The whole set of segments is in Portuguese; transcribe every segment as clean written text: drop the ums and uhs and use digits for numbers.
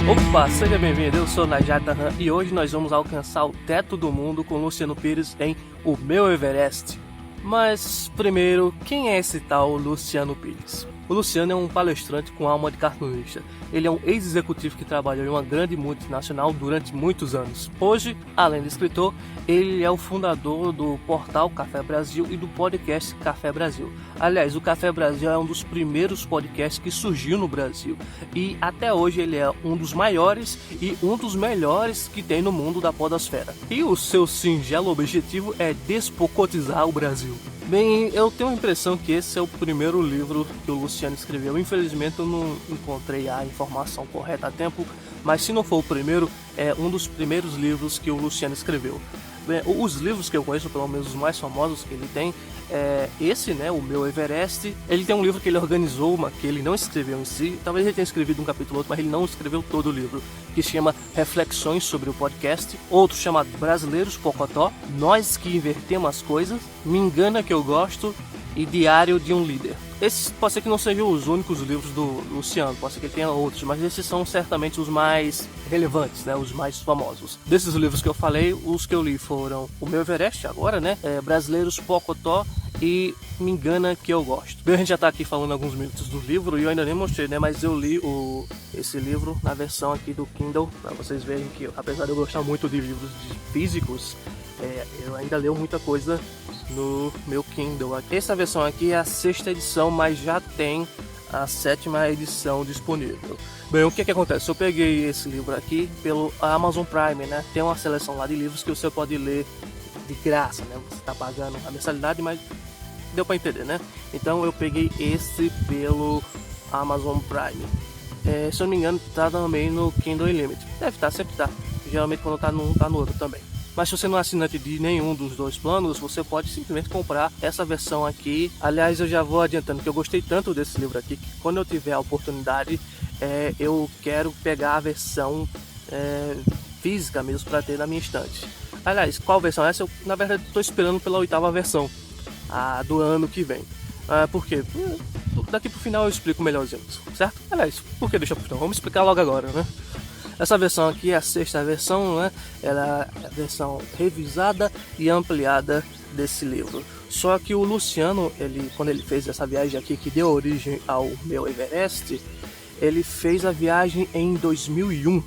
Opa, seja bem-vindo, eu sou Najat Tahan e hoje nós vamos alcançar o teto do mundo com Luciano Pires em O Meu Everest. Mas primeiro, quem é esse tal Luciano Pires? O Luciano é um palestrante com alma de cartunista. Ele é um ex-executivo que trabalhou em uma grande multinacional durante muitos anos. Hoje, além de escritor, ele é o fundador do portal Café Brasil e do podcast Café Brasil. Aliás, o Café Brasil é um dos primeiros podcasts que surgiu no Brasil. E até hoje ele é um dos maiores e um dos melhores que tem no mundo da podosfera. E o seu singelo objetivo é despocotizar o Brasil. Bem, eu tenho a impressão que esse é o primeiro livro que o Luciano escreveu. Infelizmente eu não encontrei a informação correta a tempo, mas se não for o primeiro, é um dos primeiros livros que o Luciano escreveu. Bem, os livros que eu conheço, pelo menos os mais famosos que ele tem, é esse, né, O Meu Everest. Ele tem um livro que ele organizou, que ele não escreveu em si. Talvez ele tenha escrevido um capítulo ou outro, mas ele não escreveu todo o livro, que se chama Reflexões sobre o Podcast. Outro chamado Brasileiros Pocotó, Nós que Invertemos as Coisas, Me Engana Que Eu Gosto e Diário de um Líder. Esses pode ser que não sejam os únicos livros do Luciano, pode ser que ele tenha outros, mas esses são certamente os mais relevantes, né, os mais famosos. Desses livros que eu falei, os que eu li foram O Meu Everest, agora, né, Brasileiros Pocotó e Me Engana Que Eu Gosto. Bem, a gente já está aqui falando alguns minutos do livro e eu ainda nem mostrei, né, mas eu li esse livro na versão aqui do Kindle, para vocês verem que, apesar de eu gostar muito de livros físicos, eu ainda leio muita coisa no meu Kindle. Essa versão aqui é a 6ª edição, mas já tem a 7ª edição disponível. Bem, o que acontece? Eu peguei esse livro aqui pelo Amazon Prime, né? Tem uma seleção lá de livros que você pode ler de graça, né? Você está pagando a mensalidade, mas deu para entender, né? Então eu peguei esse pelo Amazon Prime. Se eu não me engano, tá também no Kindle Unlimited. Deve estar, sempre tá. Geralmente quando tá num, tá no outro também. Mas se você não é assinante de nenhum dos dois planos, você pode simplesmente comprar essa versão aqui. Aliás, eu já vou adiantando que eu gostei tanto desse livro aqui, que quando eu tiver a oportunidade, eu quero pegar a versão física mesmo para ter na minha estante. Aliás, qual versão é essa? Eu, na verdade, estou esperando pela 8ª versão, a do ano que vem. Por quê? Daqui pro final eu explico melhorzinho, certo? Aliás, por que deixa pro final? Vamos explicar logo agora, né? Essa versão aqui é a 6ª versão, né? Ela é a versão revisada e ampliada desse livro. Só que o Luciano, quando ele fez essa viagem aqui que deu origem ao Meu Everest, ele fez a viagem em 2001.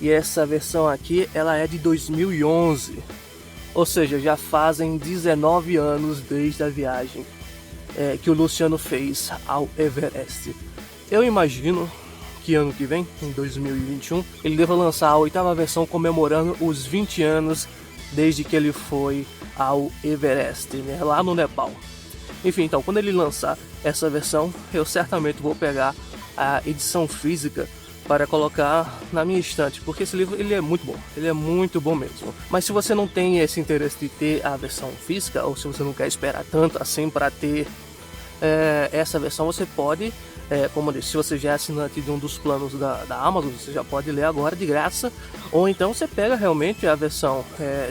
E essa versão aqui, ela é de 2011. Ou seja, já fazem 19 anos desde a viagem que o Luciano fez ao Everest. Eu imagino que ano que vem, em 2021, ele deva lançar a 8ª versão comemorando os 20 anos desde que ele foi ao Everest, né, lá no Nepal. Enfim, então, quando ele lançar essa versão, eu certamente vou pegar a edição física para colocar na minha estante, porque esse livro ele é muito bom mesmo. Mas se você não tem esse interesse de ter a versão física, ou se você não quer esperar tanto assim para ter essa versão, você pode, como eu disse, se você já é assinante de um dos planos da Amazon, você já pode ler agora de graça, ou então você pega realmente a versão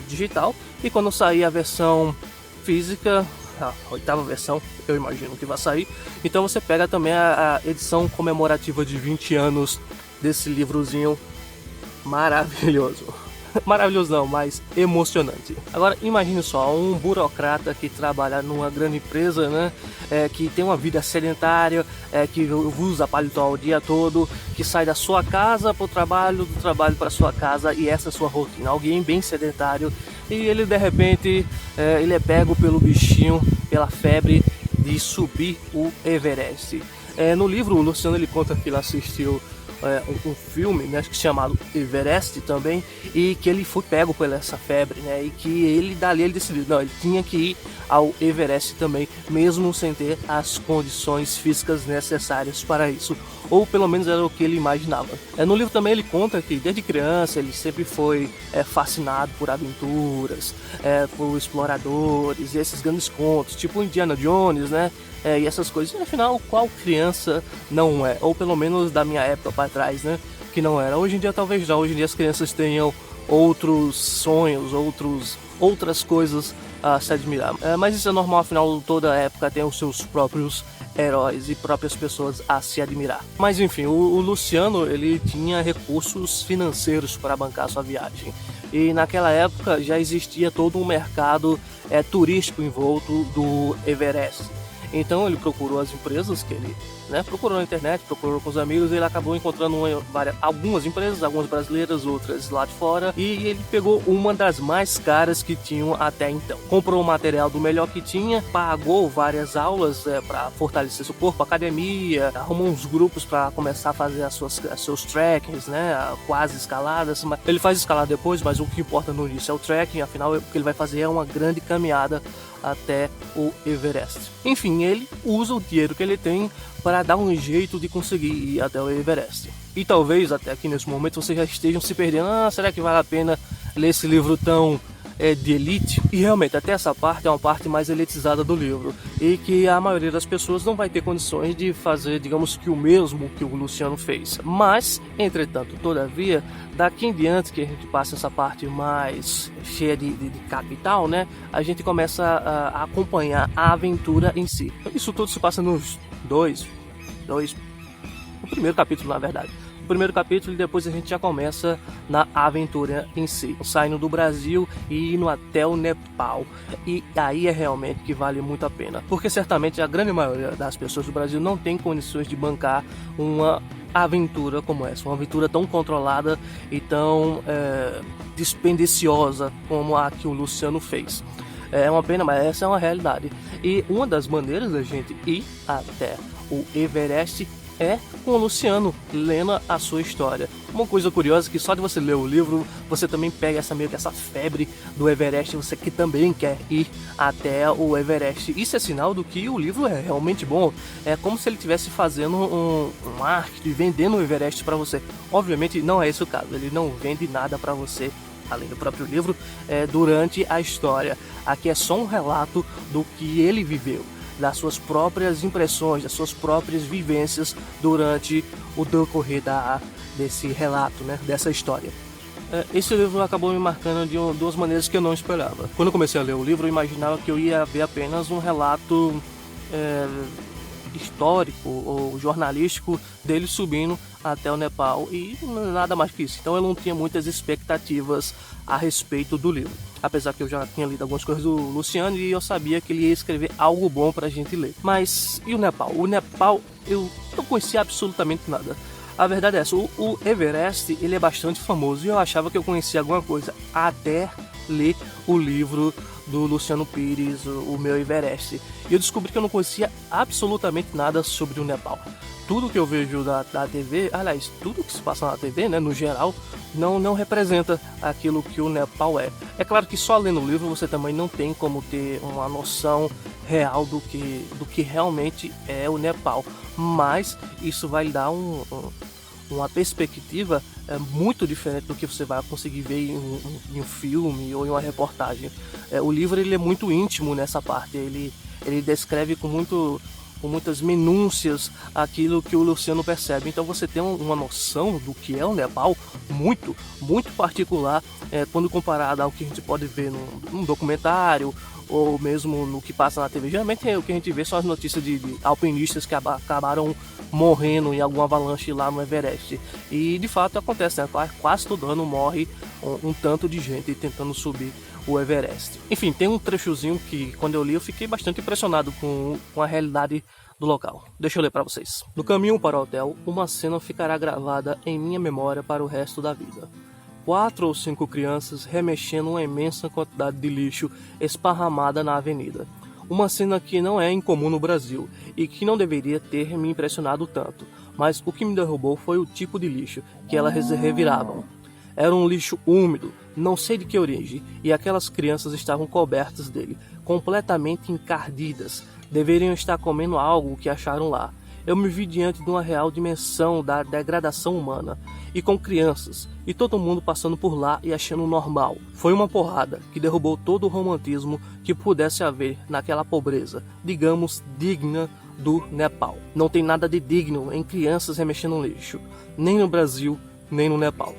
digital, e quando sair a versão física, a 8ª versão, eu imagino que vai sair, então você pega também a edição comemorativa de 20 anos desse livrozinho maravilhoso. Maravilhoso não, mas emocionante. Agora imagine só, um burocrata que trabalha numa grande empresa, né, que tem uma vida sedentária, que usa paletó o dia todo, que sai da sua casa para o trabalho, do trabalho para sua casa, e essa é a sua rotina. Alguém bem sedentário, e ele de repente ele é pego pelo bichinho, pela febre de subir o Everest. No livro, o Luciano ele conta que ele assistiu um filme, né, chamado Everest também, e que ele foi pego por essa febre, né, e que ele dali ele decidiu, não, ele tinha que ir ao Everest também, mesmo sem ter as condições físicas necessárias para isso, ou pelo menos era o que ele imaginava. No livro também ele conta que desde criança ele sempre foi fascinado por aventuras, por exploradores, e esses grandes contos, tipo Indiana Jones, né, e essas coisas. E afinal, qual criança não é? Ou pelo menos da minha época para trás, né? Que não era. Hoje em dia talvez já. Hoje em dia as crianças tenham outros sonhos, outras coisas a se admirar. Mas isso é normal, afinal toda época tem os seus próprios heróis e próprias pessoas a se admirar. Mas enfim, o Luciano, ele tinha recursos financeiros para bancar sua viagem. E naquela época já existia todo um mercado turístico envolto do Everest. Então ele procurou as empresas que ele procurou na internet, procurou com os amigos, e ele acabou encontrando algumas empresas, algumas brasileiras, outras lá de fora, e ele pegou uma das mais caras que tinham até então. Comprou o material do melhor que tinha, pagou várias aulas para fortalecer seu corpo, academia, arrumou uns grupos para começar a fazer seus trekkings, quase escaladas. Ele faz escalada depois, mas o que importa no início é o trekking, afinal o que ele vai fazer é uma grande caminhada até o Everest. Enfim, ele usa o dinheiro que ele tem para dar um jeito de conseguir ir até o Everest. E talvez até aqui nesse momento vocês já estejam se perdendo. Será que vale a pena ler esse livro tão de elite? E realmente até essa parte é uma parte mais elitizada do livro, e que a maioria das pessoas não vai ter condições de fazer, digamos que o mesmo que o Luciano fez. Mas, entretanto, todavia, daqui em diante que a gente passa essa parte mais cheia de capital, a gente começa a acompanhar a aventura em si. Isso tudo se passa nos o primeiro capítulo, na verdade. O primeiro capítulo, e depois a gente já começa na aventura em si, saindo do Brasil e indo até o Nepal. E aí é realmente que vale muito a pena, porque certamente a grande maioria das pessoas do Brasil não tem condições de bancar uma aventura como essa, uma aventura tão controlada e tão dispendiciosa como a que o Luciano fez. É uma pena, mas essa é uma realidade. E uma das maneiras da gente ir até o Everest é com o Luciano, lendo a sua história. Uma coisa curiosa é que só de você ler o livro, você também pega essa febre do Everest, você que também quer ir até o Everest. Isso é sinal do que o livro é realmente bom. É como se ele estivesse fazendo um marketing, vendendo o Everest para você. Obviamente não é esse o caso, ele não vende nada para você, além do próprio livro, durante a história. Aqui é só um relato do que ele viveu, das suas próprias impressões, das suas próprias vivências durante o decorrer desse relato, dessa história. Esse livro acabou me marcando de duas maneiras que eu não esperava. Quando eu comecei a ler o livro, eu imaginava que eu ia ver apenas um relato histórico ou jornalístico dele subindo até o Nepal, e nada mais que isso. Então eu não tinha muitas expectativas a respeito do livro, apesar que eu já tinha lido algumas coisas do Luciano e eu sabia que ele ia escrever algo bom pra gente ler. Mas e o Nepal? O Nepal eu não conhecia absolutamente nada. A verdade é essa, o Everest ele é bastante famoso e eu achava que eu conhecia alguma coisa até ler o livro do Luciano Pires, o Meu Everest. E eu descobri que eu não conhecia absolutamente nada sobre o Nepal. Tudo que eu vejo da TV, aliás, tudo que se passa na TV, no geral, não representa aquilo que o Nepal é. É claro que só lendo o livro você também não tem como ter uma noção real do que realmente é o Nepal. Mas isso vai lhe dar uma perspectiva muito diferente do que você vai conseguir ver em um filme ou em uma reportagem. O livro ele é muito íntimo nessa parte, ele descreve com muitas minúcias aquilo que o Luciano percebe. Então você tem uma noção do que é o Nepal muito, muito particular quando comparado ao que a gente pode ver num documentário ou mesmo no que passa na TV. Geralmente o que a gente vê são as notícias de alpinistas que acabaram morrendo em alguma avalanche lá no Everest. E de fato acontece, quase todo ano morre um tanto de gente tentando subir o Everest. Enfim, tem um trechozinho que quando eu li eu fiquei bastante impressionado com a realidade do local. Deixa eu ler para vocês. No caminho para o hotel, uma cena ficará gravada em minha memória para o resto da vida. 4 ou 5 crianças remexendo uma imensa quantidade de lixo esparramada na avenida. Uma cena que não é incomum no Brasil e que não deveria ter me impressionado tanto, mas o que me derrubou foi o tipo de lixo que elas reviravam. Era um lixo úmido, não sei de que origem, e aquelas crianças estavam cobertas dele, completamente encardidas. Deveriam estar comendo algo que acharam lá. Eu me vi diante de uma real dimensão da degradação humana, e com crianças, e todo mundo passando por lá e achando normal. Foi uma porrada que derrubou todo o romantismo que pudesse haver naquela pobreza, digamos, digna do Nepal. Não tem nada de digno em crianças remexendo no lixo, nem no Brasil, nem no Nepal.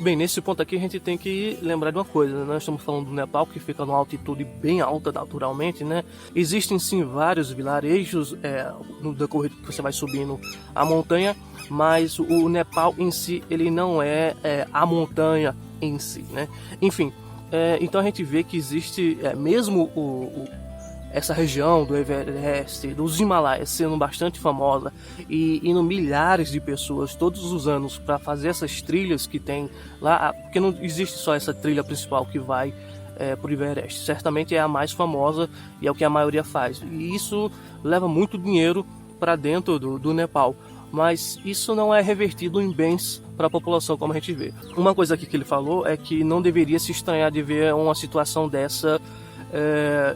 Bem, nesse ponto aqui a gente tem que lembrar de uma coisa, né? Nós estamos falando do Nepal, que fica numa altitude bem alta naturalmente, né? Existem sim vários vilarejos no decorrer que você vai subindo a montanha, mas o Nepal em si, ele não é a montanha em si, né? Enfim, então a gente vê que existe, mesmo essa região do Everest, dos Himalaias, sendo bastante famosa e indo milhares de pessoas todos os anos para fazer essas trilhas que tem lá, porque não existe só essa trilha principal que vai para o Everest, certamente é a mais famosa e é o que a maioria faz, e isso leva muito dinheiro para dentro do Nepal, mas isso não é revertido em bens para a população, como a gente vê. Uma coisa aqui que ele falou é que não deveria se estranhar de ver uma situação dessa,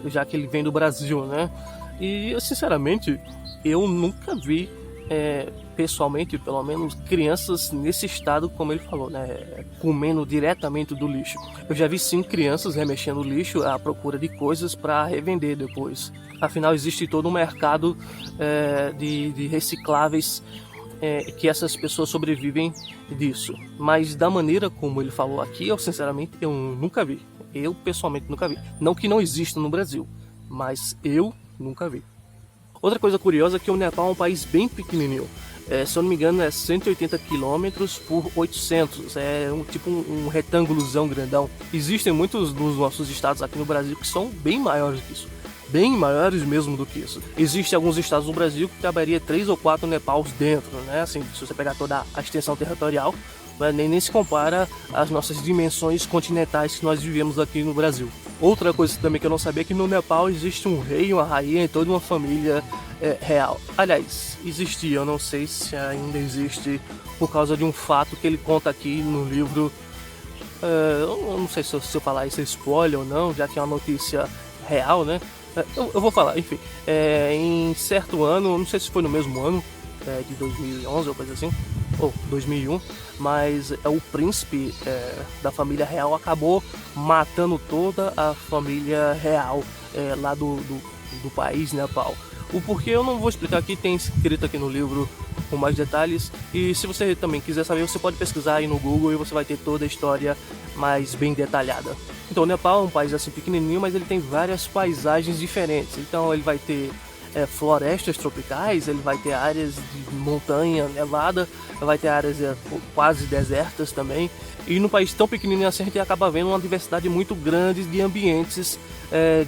já que ele vem do Brasil, né? E sinceramente eu nunca vi pessoalmente, pelo menos, crianças nesse estado, como ele falou, né, comendo diretamente do lixo. Eu já vi sim crianças remexendo lixo à procura de coisas para revender depois. Afinal, existe todo um mercado de recicláveis, que essas pessoas sobrevivem disso. Mas da maneira como ele falou aqui, eu sinceramente eu nunca vi. Eu pessoalmente nunca vi. Não que não exista no Brasil, mas eu nunca vi. Outra coisa curiosa é que o Nepal é um país bem pequenininho. Se eu não me engano, é 180 km por 800. É tipo um retângulozão grandão. Existem muitos dos nossos estados aqui no Brasil que são bem maiores que isso. Bem maiores mesmo do que isso. Existem alguns estados no Brasil que caberia 3 ou 4 Nepals dentro, né? Assim, se você pegar toda a extensão territorial, nem se compara às nossas dimensões continentais que nós vivemos aqui no Brasil. Outra coisa também que eu não sabia é que no Nepal existe um rei, uma rainha e toda uma família real. Aliás, existia, eu não sei se ainda existe, por causa de um fato que ele conta aqui no livro. Eu não sei se eu falar isso é spoiler ou não, já que é uma notícia real, né? Eu vou falar, enfim. Em certo ano, não sei se foi no mesmo ano, de 2011 ou coisa assim, ou 2001, mas o príncipe da família real acabou matando toda a família real lá do país Nepal. O porquê eu não vou explicar aqui, tem escrito aqui no livro com mais detalhes, e se você também quiser saber, você pode pesquisar aí no Google e você vai ter toda a história mais bem detalhada. Então o Nepal é um país assim pequenininho, mas ele tem várias paisagens diferentes. Então ele vai ter florestas tropicais, ele vai ter áreas de montanha nevada, vai ter áreas quase desertas também. E num país tão pequenininho assim a gente acaba vendo uma diversidade muito grande de ambientes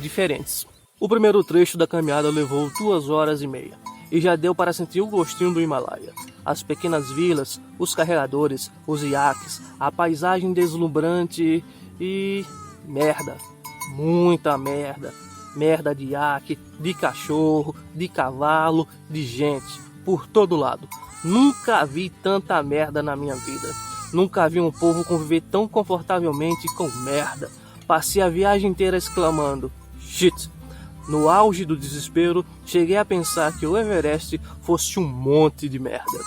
diferentes. O primeiro trecho da caminhada levou 2 horas e meia e já deu para sentir o gostinho do Himalaia. As pequenas vilas, os carregadores, os iaques, a paisagem deslumbrante e merda, muita merda. Merda de iaque, de cachorro, de cavalo, de gente, por todo lado. Nunca vi tanta merda na minha vida. Nunca vi um povo conviver tão confortavelmente com merda. Passei a viagem inteira exclamando, shit. No auge do desespero, cheguei a pensar que o Everest fosse um monte de merda.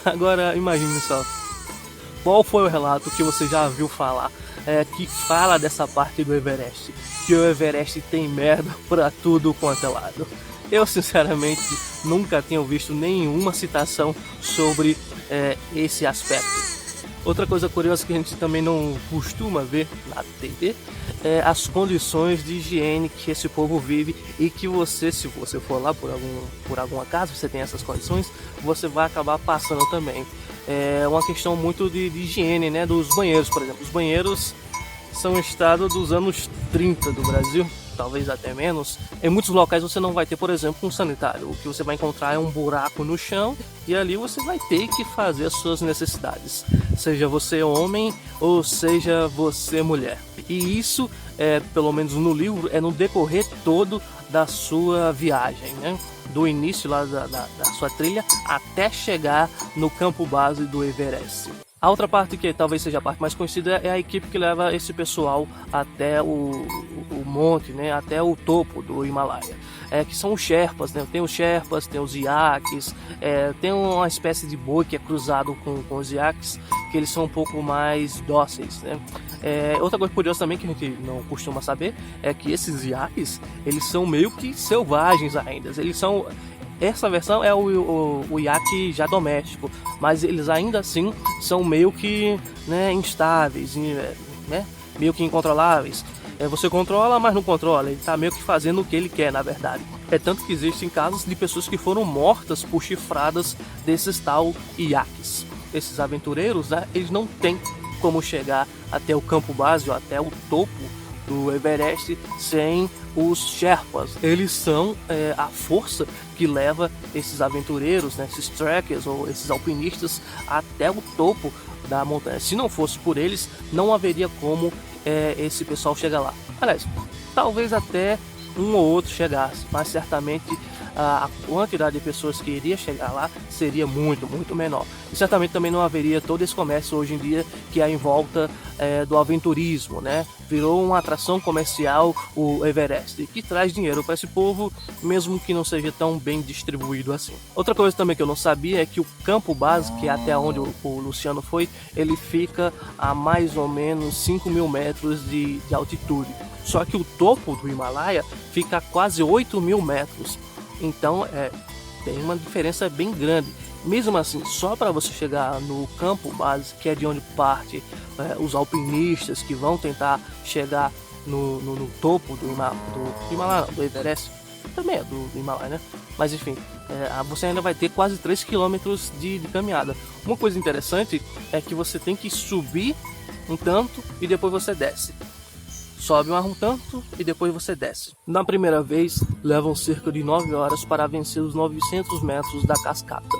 Agora imagine só, qual foi o relato que você já viu falar que fala dessa parte do Everest? Que o Everest tem merda pra tudo quanto é lado. Eu sinceramente nunca tinha visto nenhuma citação sobre esse aspecto. Outra coisa curiosa que a gente também não costuma ver na TV é as condições de higiene que esse povo vive, e que você, se você for lá por algum acaso, você tem essas condições, você vai acabar passando também. É uma questão muito de higiene, né? Dos banheiros, por exemplo. Os banheiros são estado dos anos 30 do Brasil, talvez até menos. Em muitos locais você não vai ter, por exemplo, um sanitário. O que você vai encontrar é um buraco no chão e ali você vai ter que fazer as suas necessidades, seja você homem ou seja você mulher. E isso, pelo menos no livro, é no decorrer todo da sua viagem, né? Do início lá da sua trilha até chegar no campo base do Everest. A outra parte, que talvez seja a parte mais conhecida, é a equipe que leva esse pessoal até o monte, né? Até o topo do Himalaia. Que são os Sherpas, né? Tem os Sherpas, tem os iaques, tem uma espécie de boi que é cruzado com os iaques, que eles são um pouco mais dóceis, né? Outra coisa curiosa também que a gente não costuma saber é que esses iaques, eles são meio que selvagens ainda. Eles são Essa versão é o iaque já doméstico, mas eles ainda assim são meio que, né, instáveis, né, meio que incontroláveis. Você controla, mas não controla, ele está meio que fazendo o que ele quer, na verdade. É tanto que existem casos de pessoas que foram mortas por chifradas desses tal iaques. Esses aventureiros, né, eles não têm como chegar até o campo base ou até o topo do Everest sem os Sherpas. Eles são a força que leva esses aventureiros, né, esses trekkers ou esses alpinistas até o topo da montanha. Se não fosse por eles, não haveria como esse pessoal chegar lá. Aliás, talvez até um ou outro chegasse, mas certamente a quantidade de pessoas que iria chegar lá seria muito, muito menor. E certamente também não haveria todo esse comércio hoje em dia que é em volta do aventurismo, né? Virou uma atração comercial o Everest, que traz dinheiro para esse povo, mesmo que não seja tão bem distribuído assim. Outra coisa também que eu não sabia é que o campo base, que é até onde o Luciano foi, ele fica a mais ou menos 5.000 metros de altitude. Só que o topo do Himalaia fica a quase 8.000 metros. Então tem uma diferença bem grande. Mesmo assim, só para você chegar no campo base, que é de onde parte os alpinistas que vão tentar chegar no topo do Himalaia, do Everest, também é do Himalaia, né? Mas enfim, você ainda vai ter quase 3 km de caminhada. Uma coisa interessante é que você tem que subir um tanto e depois você desce. Sobe um tanto e depois você desce. Na primeira vez, levam cerca de 9 horas para vencer os 900 metros da cascata.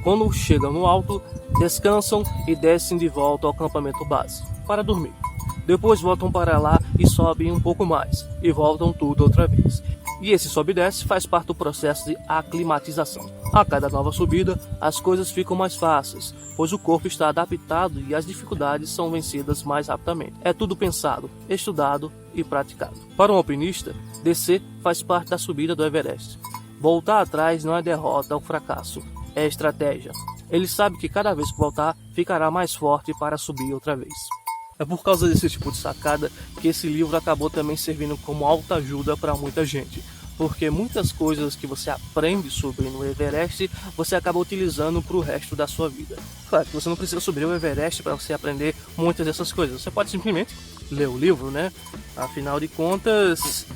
Quando chegam no alto, descansam e descem de volta ao acampamento base, para dormir. Depois voltam para lá e sobem um pouco mais, e voltam tudo outra vez. E esse sobe e desce faz parte do processo de aclimatização. A cada nova subida, as coisas ficam mais fáceis, pois o corpo está adaptado e as dificuldades são vencidas mais rapidamente. É tudo pensado, estudado e praticado. Para um alpinista, descer faz parte da subida do Everest. Voltar atrás não é derrota ou fracasso, é estratégia. Ele sabe que cada vez que voltar, ficará mais forte para subir outra vez. É por causa desse tipo de sacada que esse livro acabou também servindo como autoajuda para muita gente. Porque muitas coisas que você aprende sobre no Everest, você acaba utilizando para o resto da sua vida. Claro que você não precisa subir o Everest para você aprender muitas dessas coisas. Você pode simplesmente ler o livro, né? Afinal de contas,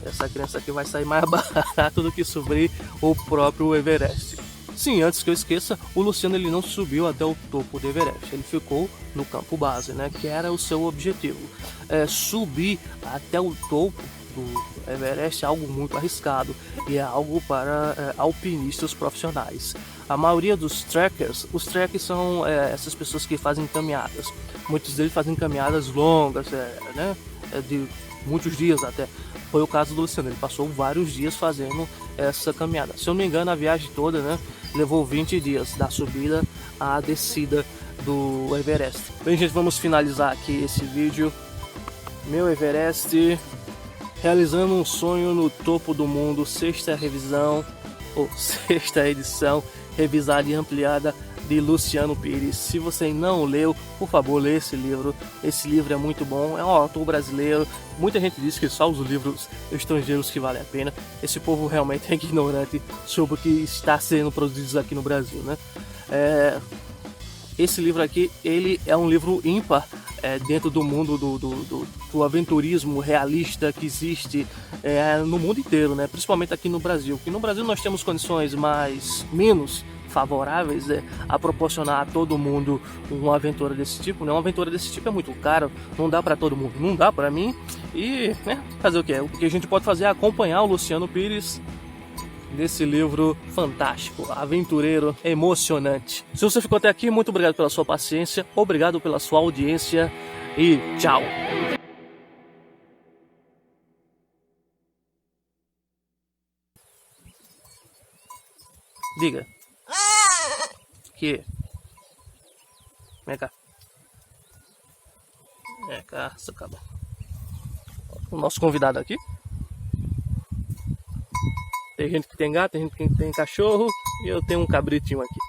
essa criança aqui vai sair mais barato do que subir o próprio Everest. Sim, antes que eu esqueça, o Luciano ele não subiu até o topo do Everest, ele ficou no campo base, né, que era o seu objetivo. Subir até o topo do Everest é algo muito arriscado e é algo para alpinistas profissionais. A maioria dos trekkers, os trekkers são essas pessoas que fazem caminhadas. Muitos deles fazem caminhadas longas, né, de muitos dias até. Foi o caso do Luciano, ele passou vários dias fazendo essa caminhada. Se eu não me engano, a viagem toda, né, levou 20 dias, da subida à descida do Everest. Bem, gente, vamos finalizar aqui esse vídeo. Meu Everest, realizando um sonho no topo do mundo, sexta revisão, ou sexta edição, revisada e ampliada de Luciano Pires. Se você não leu, por favor, lê esse livro. Esse livro é muito bom, é um autor brasileiro. Muita gente diz que só os livros estrangeiros que valem a pena. Esse povo realmente é ignorante sobre o que está sendo produzido aqui no Brasil, né? Esse livro aqui, ele é um livro ímpar dentro do mundo do aventurismo realista que existe no mundo inteiro, né? Principalmente aqui no Brasil. Porque no Brasil nós temos condições menos favoráveis a proporcionar a todo mundo uma aventura desse tipo, né? Uma aventura desse tipo é muito caro, não dá para todo mundo, não dá para mim. E fazer o que? O que a gente pode fazer é acompanhar o Luciano Pires nesse livro fantástico, aventureiro, emocionante. Se você ficou até aqui, muito obrigado pela sua paciência, obrigado pela sua audiência e tchau! Diga. Que? Vem cá. Vem cá, seu cabra. O nosso convidado aqui. Tem gente que tem gato, tem gente que tem cachorro e eu tenho um cabritinho aqui.